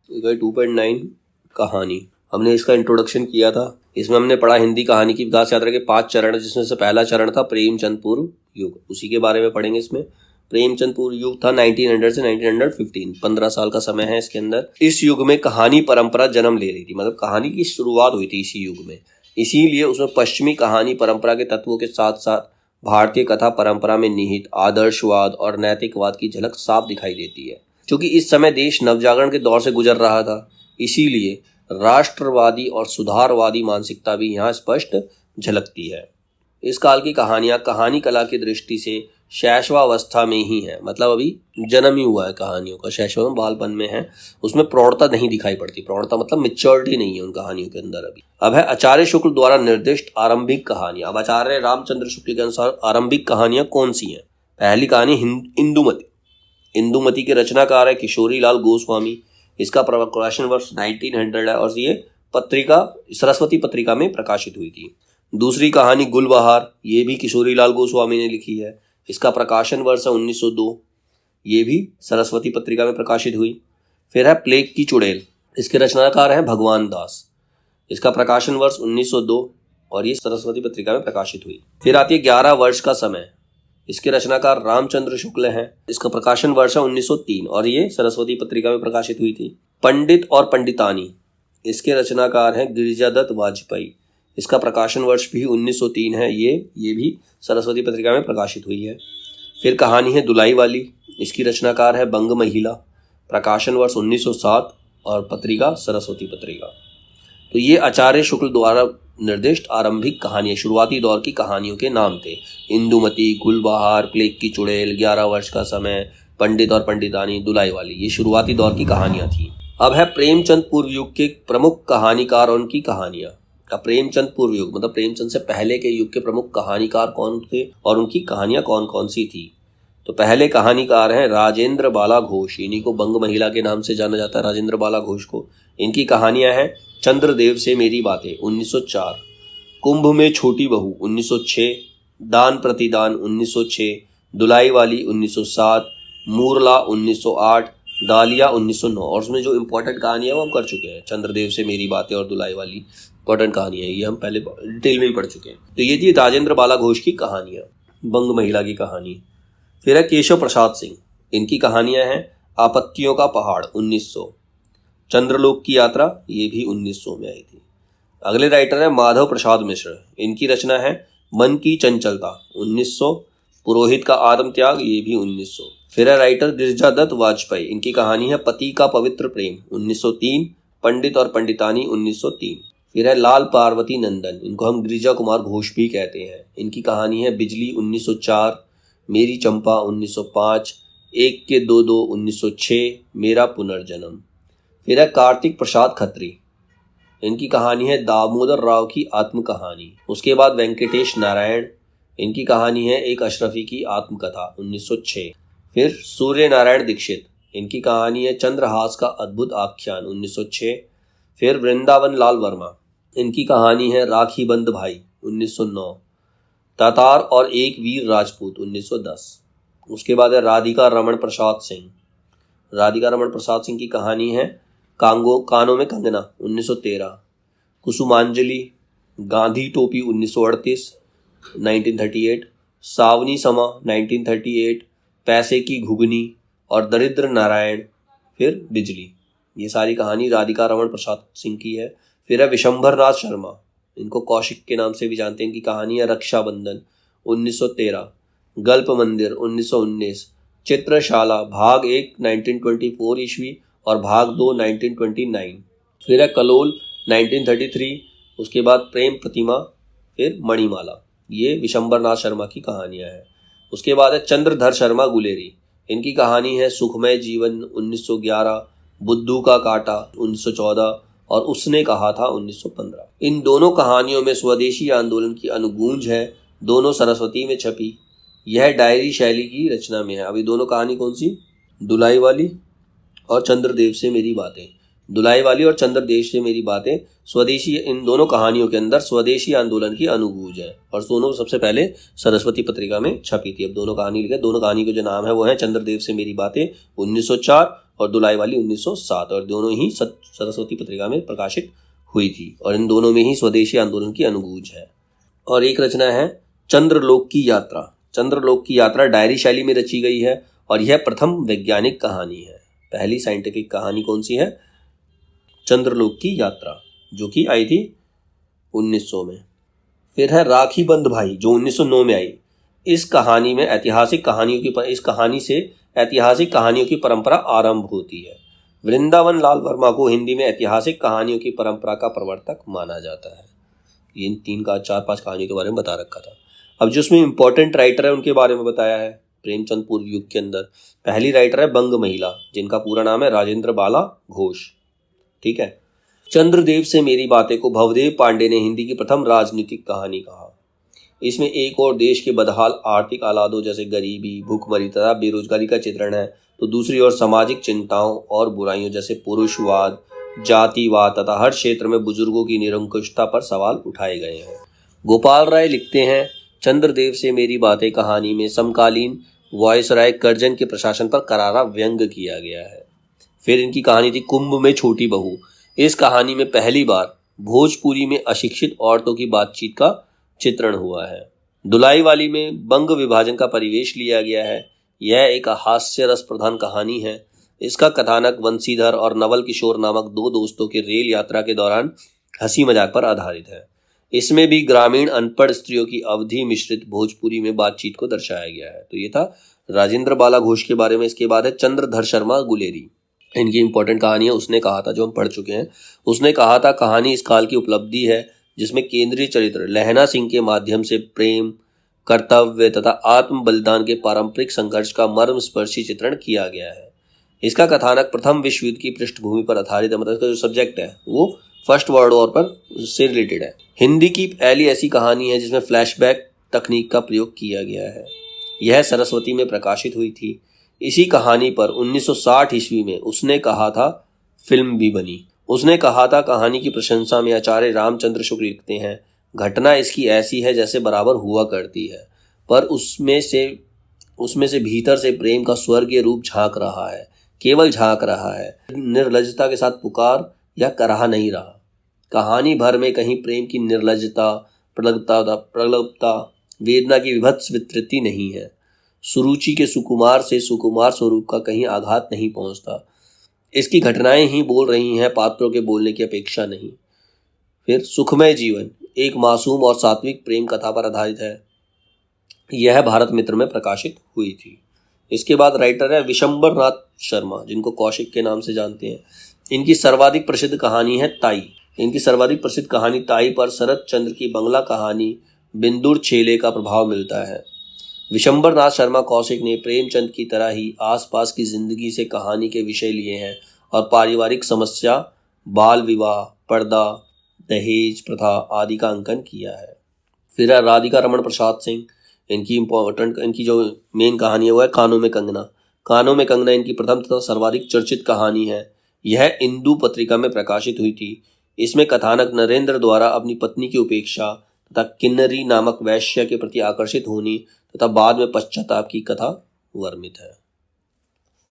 2.9 कहानी। हमने इसका इंट्रोडक्शन किया था। इसमें हमने पढ़ा हिंदी कहानी की विकास यात्रा के 5 चरण, जिसमें से पहला चरण था प्रेमचंद पूर्व युग। उसी के बारे में पढ़ेंगे इसमें। प्रेमचंद पूर्व युग था 1900 से 1915, 15 साल का समय है इसके अंदर। इस युग में कहानी परंपरा जन्म ले रही थी, मतलब कहानी की शुरुआत हुई थी इसी युग में। इसीलिए उसमें पश्चिमी कहानी परंपरा के तत्वों के साथ साथ भारतीय कथा परंपरा में निहित आदर्शवाद और नैतिकवाद की झलक साफ दिखाई देती है। क्योंकि इस समय देश नवजागरण के दौर से गुजर रहा था, इसीलिए राष्ट्रवादी और सुधारवादी मानसिकता भी यहाँ स्पष्ट झलकती है। इस काल की कहानियां कहानी कला की दृष्टि से शैशवावस्था में ही है, मतलब अभी जन्म ही हुआ है कहानियों का, शैशव में बालपन में है। उसमें प्रौढ़ता नहीं दिखाई पड़ती। प्रौढ़ता मतलब मैच्योरिटी नहीं है उन कहानियों के अंदर अभी। अब है आचार्य शुक्ल द्वारा निर्दिष्ट आरंभिक कहानियां। अब आचार्य रामचंद्र शुक्ल के अनुसार आरंभिक कहानियां कौन सी हैं? पहली कहानी इंदुमती। इंदुमती के रचनाकार है किशोरी लाल गोस्वामी। इसका प्रकाशन वर्ष 1900 है और ये पत्रिका सरस्वती पत्रिका में प्रकाशित हुई थी। दूसरी कहानी गुलबहार, ये भी किशोरी लाल गोस्वामी ने लिखी है। इसका प्रकाशन वर्ष है 1902, ये भी सरस्वती पत्रिका में प्रकाशित हुई। फिर है प्लेग की चुड़ैल, इसके रचनाकार हैं भगवान दास। इसका प्रकाशन वर्ष 1902 और ये सरस्वती पत्रिका में प्रकाशित हुई। फिर आती है 11 वर्ष का समय, इसके रचनाकार रामचंद्र शुक्ल हैं। इसका प्रकाशन वर्ष है 1903 और ये सरस्वती पत्रिका में प्रकाशित हुई थी। पंडित और पंडितानी, इसके रचनाकार हैं गिरिजादत्त वाजपेयी। इसका प्रकाशन वर्ष भी 1903 है, ये भी सरस्वती पत्रिका में प्रकाशित हुई है। फिर कहानी है दुलाई वाली, इसकी रचनाकार है बंग महिला। प्रकाशन वर्ष 1907 और पत्रिका सरस्वती पत्रिका। तो ये आचार्य शुक्ल द्वारा निर्दिष्ट आरंभिक कहानियां, शुरुआती दौर की कहानियों के नाम थे। इंदुमती, गुलबहार, प्लेग की चुड़ैल, 11 वर्ष का समय, पंडित और पंडितानी, दुलाई वाली, ये शुरुआती दौर की कहानियां थी। अब है प्रेमचंद पूर्व युग के प्रमुख कहानीकार और उनकी कहानियां। प्रेमचंद पूर्व युग मतलब प्रेमचंद से पहले के युग के प्रमुख कहानीकार कौन थे और उनकी कहानियां कौन कौन सी थी? तो पहले कहानीकार हैं राजेंद्र बाला घोष। इन्हीं को बंग महिला के नाम से जाना जाता है, राजेंद्र बाला घोष को। इनकी कहानियां हैं चंद्रदेव से मेरी बातें 1904, कुंभ में छोटी बहू 1906, दान प्रतिदान 1906, दुलाई वाली 1907, मूरला 1908, दालिया 1909। और उसमें जो इम्पोर्टेंट कहानी है वो हम कर चुके हैं। चंद्रदेव से मेरी बातें और दुलाई वाली इम्पोर्टेंट कहानी है, ये हम पहले डिटेल में ही पढ़ चुके हैं। तो ये थी राजेंद्र बाला घोष की कहानियां, बंग महिला की कहानी। फिर है केशव प्रसाद सिंह, इनकी कहानियां हैं आपत्तियों का पहाड़ 1900, चंद्रलोक की यात्रा, ये भी 1900 में आई थी। अगले राइटर है माधव प्रसाद मिश्र, इनकी रचना है मन की चंचलता 1900, पुरोहित का आत्म त्याग, ये भी 1900। फिर है राइटर गिरिजादत्त वाजपेयी, इनकी कहानी है पति का पवित्र प्रेम 1903, पंडित और पंडितानी 1903। फिर है लाल पार्वती नंदन, इनको हम गिरिजा कुमार घोष भी कहते हैं। इनकी कहानी है बिजली 1904, मेरी चंपा 1905, एक के दो दो 1906, मेरा पुनर्जन्म। फिर है कार्तिक प्रसाद खत्री, इनकी कहानी है दामोदर राव की आत्म कहानी। उसके बाद वेंकटेश नारायण, इनकी कहानी है एक अशरफी की आत्मकथा 1906। फिर सूर्य नारायण दीक्षित, इनकी कहानी है चंद्रहास का अद्भुत आख्यान 1906। फिर वृंदावन लाल वर्मा, इनकी कहानी है राखी बंद भाई 1909, तातार और एक वीर राजपूत 1910। उसके बाद है राधिका रमन प्रसाद सिंह। राधिका रमन प्रसाद सिंह की कहानी है कानों में कंगना 1913, कुसुमांजलि, गांधी टोपी 1938, सावनी समा 1938, पैसे की घुगनी और दरिद्र नारायण। फिर बिजली, ये सारी कहानी राधिका रमन प्रसाद सिंह की है। फिर है विशंभर नाथ शर्मा, इनको कौशिक के नाम से भी जानते हैं। इनकी कहानी है रक्षाबंधन 1913, गल्प मंदिर 1919, चित्रशाला भाग 1 1924 ईस्वी और भाग 2 1929। फिर है कलोल 1933, उसके बाद प्रेम प्रतिमा, फिर मणिमाला। ये विशंभर नाथ शर्मा की कहानियां हैं। उसके बाद है चंद्रधर शर्मा गुलेरी, इनकी कहानी है सुखमय जीवन 1911, बुद्धू का कांटा 1914 और उसने कहा था 1915। इन दोनों कहानियों में स्वदेशी आंदोलन की अनुगूंज है। दोनों सरस्वती में छपी, यह डायरी शैली की रचना में है। अभी दोनों कहानी कौन सी? दुलाई वाली और चंद्रदेव से मेरी बातें। दुलाई वाली और चंद्रदेव से मेरी बातें स्वदेशी, इन दोनों कहानियों के अंदर स्वदेशी आंदोलन की अनुगूंज है और दोनों सबसे पहले सरस्वती पत्रिका में छपी थी। अब दोनों कहानी लिखे, दोनों कहानी के जो नाम है वो है चंद्रदेव से मेरी बातें 1904 और दुलाई वाली 1907, और दोनों ही सरस्वती पत्रिका में प्रकाशित हुई थी, और इन दोनों में ही स्वदेशी आंदोलन की अनुगूंज है। और एक रचना है चंद्रलोक की यात्रा। चंद्रलोक की यात्रा डायरी शैली में रची गई है और यह प्रथम वैज्ञानिक कहानी है। पहली साइंटिफिक कहानी कौन सी है? चंद्रलोक की यात्रा, जो कि आई थी 1900 में। फिर है राखी बंध भाई, जो 1909 में आई। इस कहानी से ऐतिहासिक कहानियों की परंपरा आरंभ होती है। वृंदावन लाल वर्मा को हिंदी में ऐतिहासिक कहानियों की परंपरा का प्रवर्तक माना जाता है। इन 4-5 कहानियों के बारे में बता रखा था। अब जो उसमें इंपॉर्टेंट राइटर है उनके बारे में बताया है प्रेमचंद पूर्व युग के अंदर। पहली राइटर है बंग महिला, जिनका पूरा नाम है राजेंद्र बाला घोष। ठीक है। चंद्रदेव से मेरी बातें को भवदेव पांडे ने हिंदी की प्रथम राजनीतिक कहानी कहा। इसमें एक और देश के बदहाल आर्थिक हालातों जैसे गरीबी, भूखमरी तथा बेरोजगारी का चित्रण है, तो दूसरी ओर सामाजिक चिंताओं और बुराइयों जैसे पुरुषवाद, जातिवाद तथा हर क्षेत्र में बुजुर्गों की निरंकुशता पर सवाल उठाए गए हैं। गोपाल राय लिखते हैं, चंद्रदेव से मेरी बातें कहानी में समकालीन वायसराय कर्जन के प्रशासन पर करारा व्यंग किया गया है। फिर इनकी कहानी थी कुंभ में छोटी बहू। इस कहानी में पहली बार भोजपुरी में अशिक्षित औरतों की बातचीत का चित्रण हुआ है। दुलाई वाली में बंग विभाजन का परिवेश लिया गया है। यह एक हास्य रस प्रधान कहानी है। इसका कथानक वंशीधर और नवल किशोर नामक 2 दोस्तों की रेल यात्रा के दौरान हंसी मजाक पर आधारित है। इसमें भी ग्रामीण अनपढ़ स्त्रियों की अवधि मिश्रित भोजपुरी में बातचीत को दर्शाया गया है। तो ये था राजेंद्र बाला घोष के बारे में। इसके बाद है चंद्रधर शर्मा गुलेरी। इनकी इंपॉर्टेंट कहानी है उसने कहा था, जो हम पढ़ चुके हैं। उसने कहा था, कहानी इस काल की उपलब्धि है जिसमें केंद्रीय चरित्र लहना सिंह के माध्यम से प्रेम, कर्तव्य तथा आत्म बलिदान के पारंपरिक संघर्ष का मर्मस्पर्शी चित्रण किया गया है। इसका कथानक प्रथम विश्व युद्ध की पृष्ठभूमि पर आधारित है, मतलब इसका जो सब्जेक्ट है वो फर्स्ट वर्ल्ड वॉर पर से रिलेटेड है। हिंदी की पहली ऐसी कहानी है जिसमें फ्लैशबैक तकनीक का प्रयोग किया गया है। यह सरस्वती में प्रकाशित हुई थी। इसी कहानी पर 1960 ईस्वी में उसने कहा था फिल्म भी बनी। उसने कहा था, कहानी की प्रशंसा में आचार्य रामचंद्र शुक्ल लिखते हैं, घटना इसकी ऐसी है जैसे बराबर हुआ करती है, पर उसमें से भीतर से प्रेम का स्वर्गीय रूप झांक रहा है, केवल झांक रहा है, निर्लज्जता के साथ पुकार या कराह नहीं रहा। कहानी भर में कहीं प्रेम की निर्लज्जता, प्रगल्भता, वेदना की विभत्स विकृति नहीं है। सुरुचि के सुकुमार से सुकुमार स्वरूप का कहीं आघात नहीं पहुंचता। इसकी घटनाएं ही बोल रही हैं, पात्रों के बोलने की अपेक्षा नहीं। फिर सुखमय जीवन एक मासूम और सात्विक प्रेम कथा पर आधारित है। यह भारत मित्र में प्रकाशित हुई थी। इसके बाद राइटर है विशंबर नाथ शर्मा, जिनको कौशिक के नाम से जानते हैं। इनकी सर्वाधिक प्रसिद्ध कहानी है ताई। इनकी सर्वाधिक प्रसिद्ध कहानी ताई पर शरद चंद्र की बंगला कहानी बिंदुर छेले का प्रभाव मिलता है। विशंबर नाथ शर्मा कौशिक ने प्रेमचंद की तरह ही आसपास की जिंदगी से कहानी के विषय लिए हैं और पारिवारिक समस्या, बाल विवाह, पर्दा, दहेज प्रथा आदि का अंकन किया है। फिर राधिका रमन प्रसाद सिंह। इनकी जो मेन कहानी है वो है कानों में कंगना। कानों में कंगना इनकी प्रथम तथा सर्वाधिक चर्चित कहानी है। यह इंदू पत्रिका में प्रकाशित हुई थी। इसमें कथानक नरेंद्र द्वारा अपनी पत्नी की उपेक्षा तथा किन्नरी नामक वैश्य के प्रति आकर्षित होने तथा बाद में पश्चाताप की कथा वर्णित है।